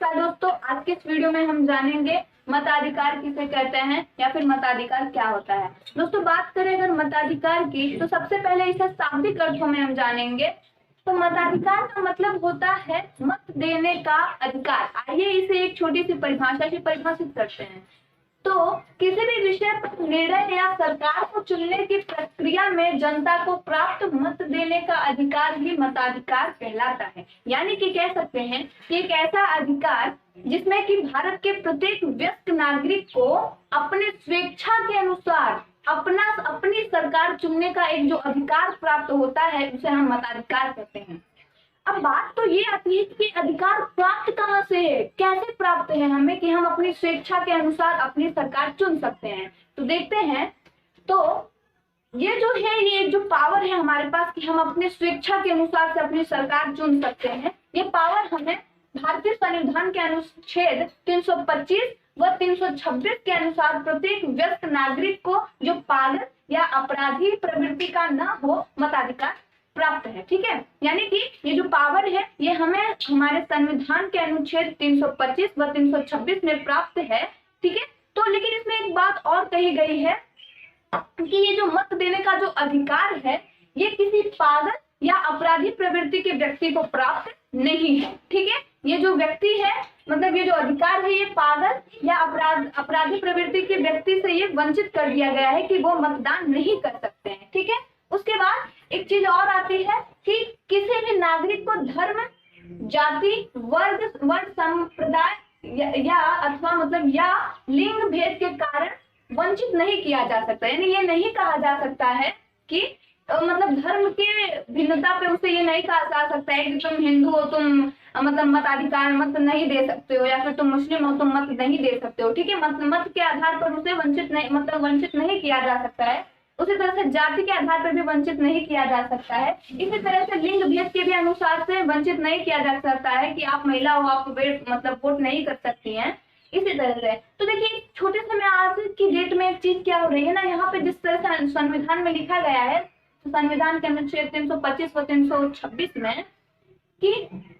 नमस्कार दोस्तों, आज के इस वीडियो में हम जानेंगे मताधिकार किसे कहते हैं या फिर मताधिकार क्या होता है। दोस्तों बात करें अगर मताधिकार की तो सबसे पहले इसे शाब्दिक अर्थों में हम जानेंगे। तो मताधिकार का मतलब होता है मत देने का अधिकार। आइए इसे एक छोटी सी परिभाषा से परिभाषित करते हैं। तो किसी भी विषय पर निर्णय या सरकार को चुनने की प्रक्रिया में जनता को प्राप्त मत देने का अधिकार ही मताधिकार कहलाता है। यानी कि कह सकते हैं कि एक ऐसा अधिकार जिसमें कि भारत के प्रत्येक वयस्क नागरिक को अपने स्वेच्छा के अनुसार अपनी सरकार चुनने का एक जो अधिकार प्राप्त होता है उसे हम मताधिकार कहते हैं। अब बात तो ये आती है कि अधिकार प्राप्त कहाँ से है, कैसे प्राप्त है हमें कि हम अपनी स्वेच्छा के अनुसार अपनी सरकार चुन सकते हैं। तो देखते हैं। तो ये जो है ये जो पावर है हमारे पास कि हम अपने स्वेच्छा के अनुसार से अपनी सरकार चुन सकते हैं, ये पावर हमें भारतीय संविधान के अनुच्छेद 325 व 326 के अनुसार प्रत्येक वयस्क नागरिक को जो पागल या अपराधी प्रवृत्ति का न हो मताधिकार प्राप्त है। ठीक है, यानी कि ये जो पावर है ये हमें हमारे संविधान के अनुच्छेद 325 व 326 में प्राप्त है। ठीक है, तो लेकिन इसमें एक बात और कही गई है कि ये जो मत देने का जो अधिकार है ये किसी पागल या अपराधी प्रवृत्ति के व्यक्ति को प्राप्त नहीं है। ठीक है, ये जो व्यक्ति है मतलब ये जो अधिकार है ये पागल या अपराधी प्रवृत्ति के व्यक्ति से ये वंचित कर दिया गया है कि वो मतदान नहीं कर सकते हैं। ठीक है, उसके बाद एक चीज और आती है कि किसी भी नागरिक को धर्म, जाति, वर्ण संप्रदाय या अथवा मतलब या लिंग भेद के कारण वंचित नहीं किया जा सकता। यानी ये नहीं कहा जा सकता है कि मतलब धर्म के भिन्नता पे उसे ये नहीं कहा जा सकता है कि तुम हिंदू हो तुम मतलब मताधिकार मत नहीं दे सकते हो, या फिर तुम मुस्लिम हो तुम मत नहीं दे सकते हो। ठीक है, मत के आधार पर उसे वंचित नहीं किया जा सकता है। उसी तरह से जाति के आधार पर भी वंचित नहीं किया जा सकता है। इसी तरह से लिंग भेद के भी अनुसार से वंचित नहीं किया जा सकता है कि आप महिला हो आप वोट नहीं कर सकती हैं। इसी तरह से तो देखिए छोटे से मैं आज की डेट में एक चीज क्या हो रही है ना, यहाँ पे जिस तरह से संविधान में लिखा गया है तो संविधान के अनुच्छेद 325 व 326 में कि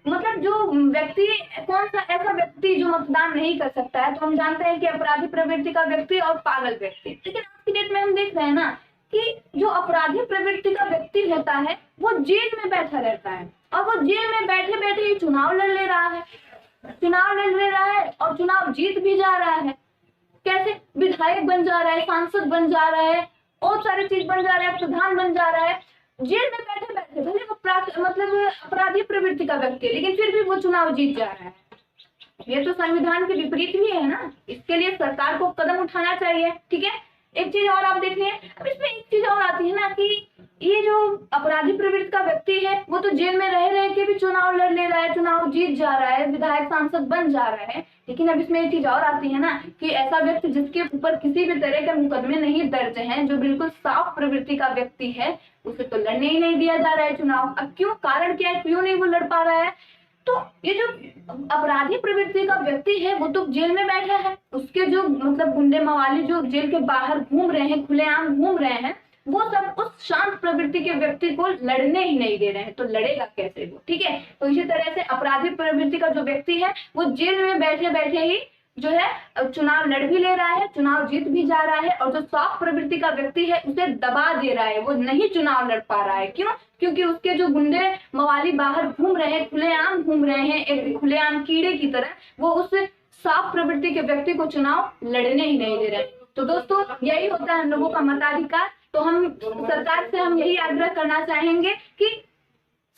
मतलब जो व्यक्ति कौन सा ऐसा व्यक्ति जो मतदान नहीं कर सकता है, तो हम जानते हैं कि अपराधी प्रवृत्ति का व्यक्ति और पागल व्यक्ति। लेकिन आज की डेट में हम देख रहे हैं ना कि जो अपराधी प्रवृत्ति का व्यक्ति होता है वो जेल में बैठा रहता है और वो जेल में बैठे बैठे ही चुनाव लड़ ले रहा है और चुनाव जीत भी जा रहा है। कैसे? विधायक बन जा रहा है, सांसद बन जा रहा है और सारी चीज बन जा रहा है, प्रधान बन जा रहा है जेल में बैठे बैठे। भले वो मतलब अपराधी प्रवृत्ति का व्यक्ति है लेकिन फिर भी वो चुनाव जीत जा रहा है। ये तो संविधान के विपरीत भी है ना, इसके लिए सरकार को कदम उठाना चाहिए। ठीक है, एक चीज और आप देख लें। अब इसमें एक चीज और आती है ना कि ये जो अपराधी प्रवृत्ति का व्यक्ति है वो तो जेल में रह के भी चुनाव लड़ ले रहा है, चुनाव जीत जा रहा है, विधायक सांसद बन जा रहा है। लेकिन अब इसमें एक चीज और आती है ना कि ऐसा व्यक्ति जिसके ऊपर किसी भी तरह के मुकदमे नहीं दर्ज हैं, जो बिल्कुल साफ प्रवृत्ति का व्यक्ति है, उसे तो लड़ने ही नहीं दिया जा रहा है चुनाव। अब क्यों? कारण क्या है, क्यों नहीं वो लड़ पा रहा है? तो ये जो अपराधी प्रवृत्ति का व्यक्ति है वो तो जेल में बैठा है, उसके जो मतलब गुंडे मवाली जो जेल के बाहर घूम रहे हैं, खुलेआम घूम रहे हैं, वो सब उस शांत प्रवृत्ति के व्यक्ति को लड़ने ही नहीं दे रहे हैं। तो लड़ेगा कैसे वो? ठीक है, तो इसी तरह से अपराधी प्रवृत्ति का जो व्यक्ति है वो जेल में बैठे बैठे ही जो है चुनाव लड़ भी ले रहा है, चुनाव जीत भी जा रहा है, और जो साफ प्रवृत्ति का व्यक्ति है उसे दबा दे रहा है, वो नहीं चुनाव लड़ पा रहा है। क्यों? क्योंकि उसके जो गुंडे मवाली बाहर घूम रहे हैं, खुलेआम घूम रहे हैं, एक खुलेआम कीड़े की तरह, वो उस साफ प्रवृत्ति के व्यक्ति को चुनाव लड़ने ही नहीं दे रहे। तो दोस्तों यही होता है हम लोगों का मताधिकार। तो हम सरकार से हम यही आग्रह करना चाहेंगे कि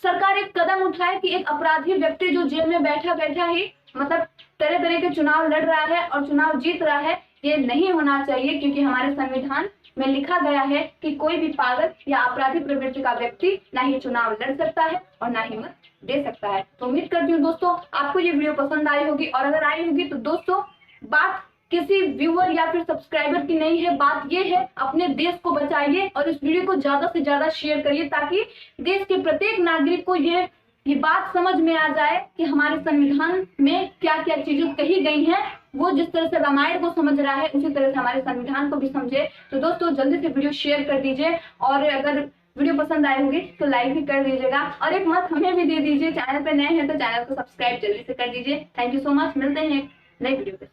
सरकार एक कदम उठाए कि एक अपराधी व्यक्ति जो जेल में बैठा बैठा ही मतलब तरह तरह के चुनाव लड़ रहा है और चुनाव जीत रहा है, ये नहीं होना चाहिए। क्योंकि हमारे संविधान में लिखा गया है कि कोई भी पागल या अपराधी प्रवृत्ति का व्यक्ति ना ही चुनाव लड़ सकता है और ना ही मत दे सकता है। तो उम्मीद करती हूँ दोस्तों आपको ये वीडियो पसंद आई होगी, और अगर आई होगी तो दोस्तों बात किसी व्यूअर या फिर सब्सक्राइबर की नहीं है, बात ये है अपने देश को बचाइए और इस वीडियो को ज्यादा से ज्यादा शेयर करिए ताकि देश के प्रत्येक नागरिक को ये बात समझ में आ जाए कि हमारे संविधान में क्या क्या चीजें कही गई हैं। वो जिस तरह से रामायण को समझ रहा है उसी तरह से हमारे संविधान को भी समझे। तो दोस्तों जल्दी से वीडियो शेयर कर दीजिए, और अगर वीडियो पसंद आई होगी तो लाइक भी कर दीजिएगा और एक मत हमें भी दे दीजिए। चैनल पे नए हैं तो चैनल को सब्सक्राइब जल्दी से कर दीजिए। Thank you so much. मिलते हैं एक नई वीडियो के साथ।